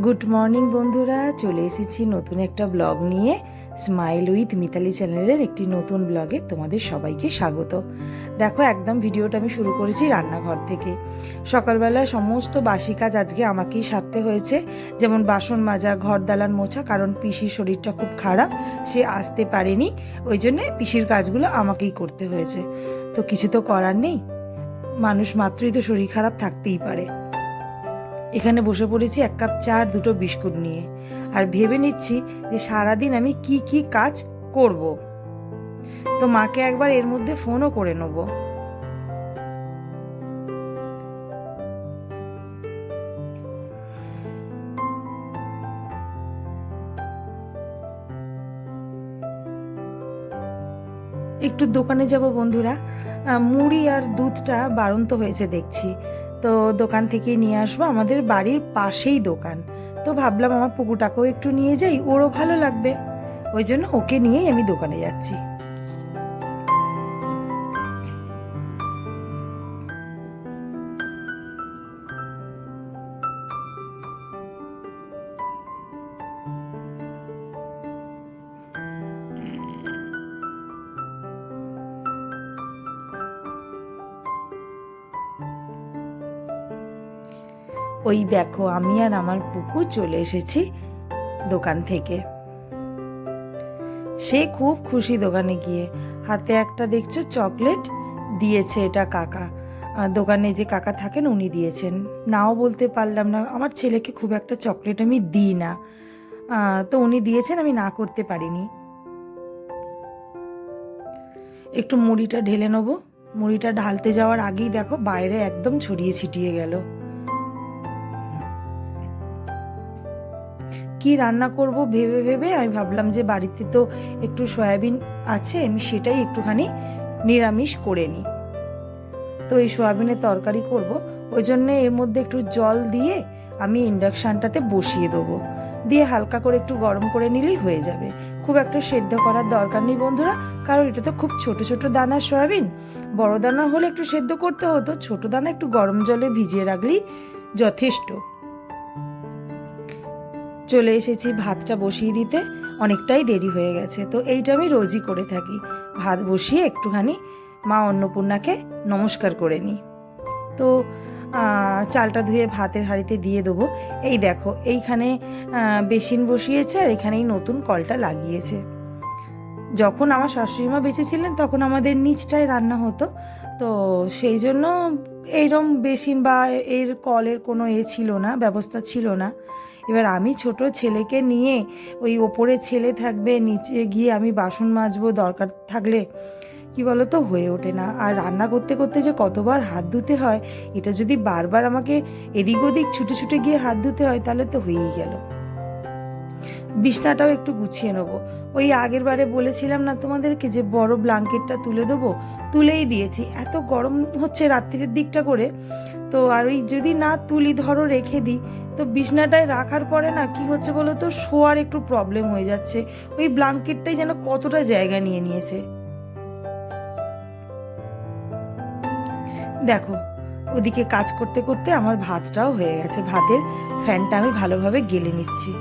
Good morning বন্ধুরা, চলে এসেছি নতুন একটা ব্লগ নিয়ে। স্মাইল উইথ মিতালি চ্যানেলের একটি নতুন ব্লগে তোমাদের সবাইকে স্বাগত। দেখো, একদম ভিডিওটা আমি শুরু করেছি রান্নাঘর থেকে। সকালবেলা সমস্ত বাসি কাজ আজকে আমাকেই সারতে হয়েছে, যেমন বাসন মাজা, ঘর দালান মোছা, কারণ পিসির শরীরটা খুব খারাপ, সে আসতে পারেনি, ওই জন্যে পিসির কাজগুলো আমাকেই করতে হয়েছে। তো কিছু তো করার নেই, মানুষ মাত্রই তো শরীর খারাপ থাকতেই পারে। এখানে বসে পড়েছি এক কাপ চা আর দুটো বিস্কুট নিয়ে, আর ভেবে নিচ্ছি যে সারাদিন আমি কি কি কাজ করব। তো মাকে একবার এর মধ্যে ফোনও করে নেব। একটু দোকানে যাব বন্ধুরা, মুড়ি আর দুধটা বাড়ন্ত হয়েছে দেখছি, তো দোকান থেকেই নিয়ে আসবো। আমাদের বাড়ির পাশেই দোকান, তো ভাবলাম আমার পুকুটাকেও একটু নিয়ে যাই, ওরও ভালো লাগবে, ওই জন্য ওকে নিয়েই আমি দোকানে যাচ্ছি। ওই দেখো, আমি আর আমার পুকু চলে এসেছি দোকান থেকে। সে খুব খুশি দোকানে গিয়ে, হাতে একটা দেখছো চকলেট দিয়েছে, এটা কাকা, দোকানে যে কাকা থাকেন উনি দিয়েছেন। নাও বলতে পারলাম না, আমার ছেলেকে খুব একটা চকলেট আমি দিই না, তো উনি দিয়েছেন, আমি না করতে পারিনি। একটু মুড়িটা ঢেলে নেবো। মুড়িটা ঢালতে যাওয়ার আগেই দেখো বাইরে একদম ছড়িয়ে ছিটিয়ে গেল। কি রান্না করব ভেবে ভেবে আমি ভাবলাম যে বাড়িতে তো একটু সয়াবিন আছে, আমি সেটাই একটুখানি নিরামিষ করে নিই। তো এই সয়াবিনের তরকারি করব, ওই জন্য এর মধ্যে একটু জল দিয়ে আমি ইন্ডাকশানটাতে বসিয়ে দেবো, দিয়ে হালকা করে একটু গরম করে নিলেই হয়ে যাবে। খুব একটা সেদ্ধ করার দরকার নেই বন্ধুরা, কারণ এটা তো খুব ছোট ছোট দানার সয়াবিন। বড় দানা হলে একটু সেদ্ধ করতে হতো, ছোট দানা একটু গরম জলে ভিজিয়ে রাখলেই যথেষ্ট। চলে এসেছি ভাতটা বসিয়ে দিতে, অনেকটাই দেরি হয়ে গেছে, তো এইটা আমি রোজই করে থাকি। ভাত বসিয়ে একটুখানি মা অন্নপূর্ণাকে নমস্কার করে নিই। তো চালটা ধুয়ে ভাতের হাঁড়িতে দিয়ে দেবো। এই দেখো, এইখানে বেসিন বসিয়েছে, আর এখানেই নতুন কলটা লাগিয়েছে। যখন আমার শাশুড়িমা বেঁচে ছিলেন তখন আমাদের নিচটায় রান্না হতো, তো সেই জন্য এইরকম বেসিন বা এর কলের কোনো ছিল না, ব্যবস্থা ছিল না। এবার আমি ছোট ছেলেকে নিয়ে, ওই ওপরে ছেলে থাকবে, নিচে গিয়ে আমি বাসন মাজবো দরকার থাকলে, কি বলো তো, হয়ে ওঠে না। আর রান্না করতে করতে যে কতবার হাত ধুতে হয়, এটা যদি বারবার আমাকে এদিক ওদিক ছুটে ছুটে গিয়ে হাত ধুতে হয় তাহলে তো হয়েই গেল। বিছনাটাও একটু গুছিয়ে নেবো। ওই আগের বারে বলেছিলাম না তোমাদেরকে যে বড় ব্ল্যাঙ্কেটটা তুলে দেবো, তুলেই দিয়েছি। এত গরম হচ্ছে রাত্রির দিকটা করে, তো আর ওই যদি না তুলি, ধরো রেখে দিই, তো বিছনাটায় রাখার পরে না কি হচ্ছে বলো তো, শোয়ার একটু প্রবলেম হয়ে যাচ্ছে। ওই ব্ল্যাঙ্কেটটাই যেন কতটা জায়গা নিয়ে নিয়েছে। দেখো, ওদিকে কাজ করতে করতে আমার ভাতটাও হয়ে গেছে, ভাতের ফ্যানটা আমি ভালোভাবে গেলে নিচ্ছি।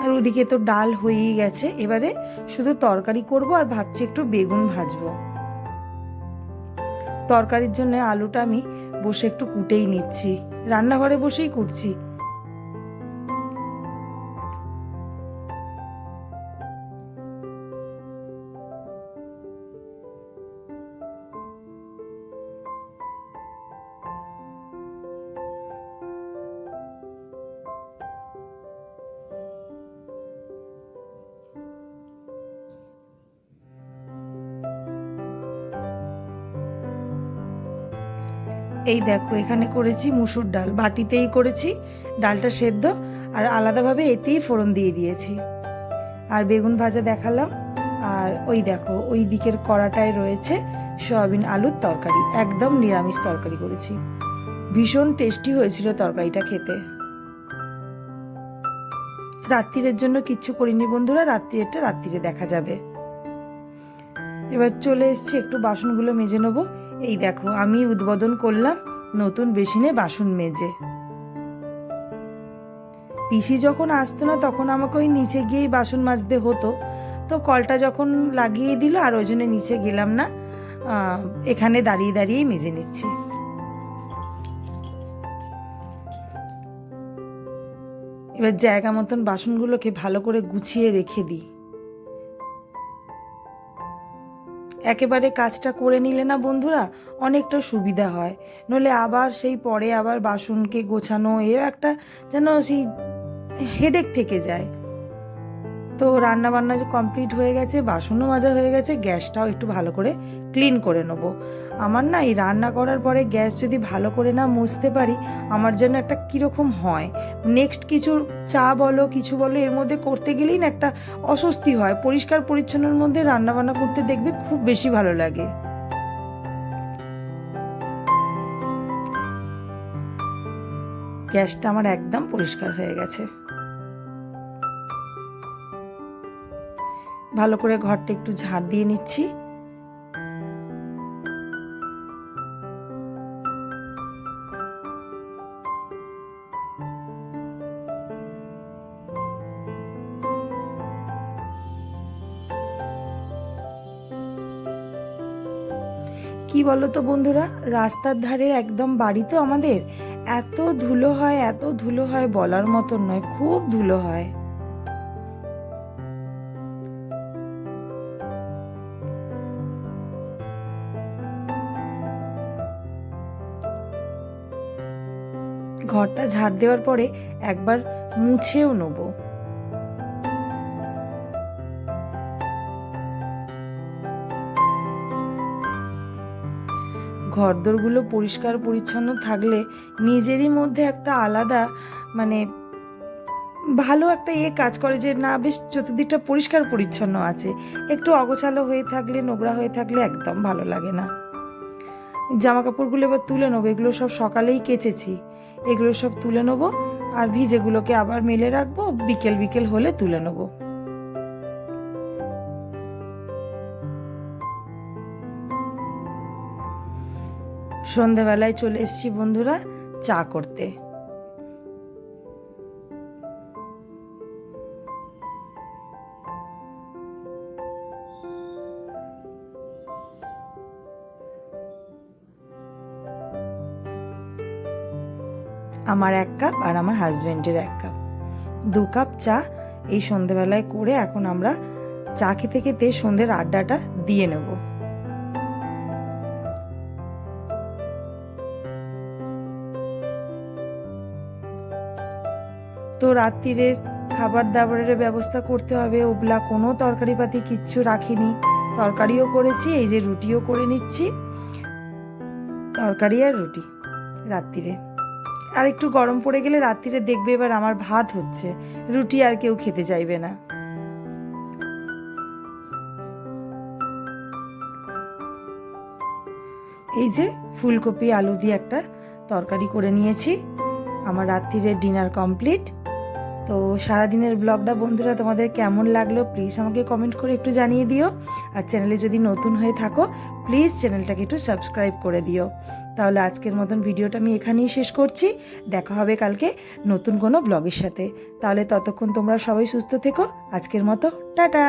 আর ওদিকে তো ডাল হয়েই গেছে, এবারে শুধু তরকারি করব, আর ভাবছি একটু বেগুন ভাজবো। তরকারির জন্য আলুটা আমি বসে একটু কুটেই নিচ্ছি, রান্নাঘরে বসেই কুটছি। এই দেখো, এখানে করেছি মুসুর ডাল, বাটিতেই করেছি, ডালটা সেদ্ধ, আর আলাদাভাবে এতেই ফোড়ন দিয়ে দিয়েছি। আর বেগুন ভাজা দেখালাম। আর ওই দেখো, ওই দিকের কড়াটায় রয়েছে সয়াবিন আলুর তরকারি, একদম নিরামিষ তরকারি করেছি। ভীষণ টেস্টি হয়েছিল তরকারিটা খেতে। রাত্রিরের জন্য কিচ্ছু করিনি বন্ধুরা, রাত্রিরেরটা রাত্রিরে দেখা যাবে। এবার চলে এসছি, একটু বাসনগুলো মেজে নেবো। এই দেখো আমি উদ্বোধন করলাম নতুন বেসিনে বাসন মেজে। পিসি যখন আসতো না তখন আমাকে ওই নিচে গিয়েই বাসন মাজতে হতো, তো কলটা যখন লাগিয়ে দিল আর ওই জন্য নিচে গেলাম না, এখানে দাঁড়িয়ে দাঁড়িয়েই মেজে নিচ্ছি। এবার জায়গা মতন বাসনগুলোকে ভালো করে গুছিয়ে রেখে দিই। একেবারে কাজটা করে নিলে না বন্ধুরা অনেকটা সুবিধা হয়, নইলে আবার সেই পরে আবার বাসনকে গোছানো একটা যেন সেই হেডেক থেকে যায়। তো রান্না বান্না কমপ্লিট হয়ে গেছে, বাসনও মাজা হয়ে গেছে, গ্যাসটাও একটু ভালো করে ক্লিন করে নেব। আমার না এই রান্না করার পরে গ্যাস যদি ভালো করে না মুছতে পারি আমার যেন একটা কীরকম হয়। নেক্সট কিছু চা বলো কিছু বলো এর মধ্যে করতে গেলেই না একটা অস্বস্তি হয়। পরিষ্কার পরিচ্ছন্নের মধ্যে রান্না বান্না করতে দেখবে খুব বেশি ভালো লাগে। গ্যাসটা আমার একদম পরিষ্কার হয়ে গেছে। ভালো করে ঘরটা একটু ঝাড় দিয়ে নিচ্ছি। কি বলো তো বন্ধুরা, রাস্তার ধারে একদম বাড়ি তো আমাদের, এত ধুলো হয় এত ধুলো হয় বলার মতন নয়, খুব ধুলো হয়। ঘরটা ঝাড় দেওয়ার পরে একবার মুছেও নেব। ঘরদোরগুলো পরিষ্কার পরিচ্ছন্ন থাকলে নিজেরই মধ্যে একটা আলাদা মানে ভালো একটা কাজ করে যে না বেশ চতুর্দিকটা পরিষ্কার পরিচ্ছন্ন আছে। একটু অগোছালো হয়ে থাকলে নোংরা হয়ে থাকলে একদম ভালো লাগে না। জামা কাপড়গুলো এবার তুলে নেবো, এগুলো সব সকালেই কেচেছি, এগুলো সব তুলে নেবো আর ভিজেগুলোকে আবার মেলে রাখবো, বিকেল বিকেল হলে তুলে নেবো। সন্ধেবেলায় চলে এসেছি বন্ধুরা চা করতে। আমার 1 কাপ আর আমার হাজবেন্ডের 1 কাপ, 2 কাপ চা এই সন্ধেবেলায় করে এখন আমরা চা খেতে খেতে সন্ধ্যের আড্ডাটা দিয়ে নেব। তো রাত্রিরের খাবার দাবারের ব্যবস্থা করতে হবে, ওগুলা কোনো তরকারিপাতি কিচ্ছু রাখিনি, তরকারিও করেছি, এই যে রুটিও করে নিচ্ছি, তরকারি আর রুটি রাত্রিরে। আর একটু গরম পড়ে গেলে রাত্রিরে দেখবে এবার আমার ভাত হচ্ছে, রুটি আর কেউ খেতে চাইবে না। এই যে ফুলকপি আলু দিয়ে একটা তরকারি করে নিয়েছি। আমার রাত্রিরের ডিনার কমপ্লিট। তো সারাদিনের ব্লগটা বন্ধুরা তোমাদের কেমন লাগলো প্লিজ আমাকে কমেন্ট করে একটু জানিয়ে দিও। আর চ্যানেলে যদি নতুন হয়ে থাকো প্লিজ চ্যানেলটাকে একটু সাবস্ক্রাইব করে দিও। তাহলে আজকের মতন ভিডিওটা আমি এখানেই শেষ করছি, দেখা হবে কালকে নতুন কোনো ব্লগের সাথে। তাহলে ততক্ষণ তোমরা সবাই সুস্থ থেকো, আজকের মতো টাটা।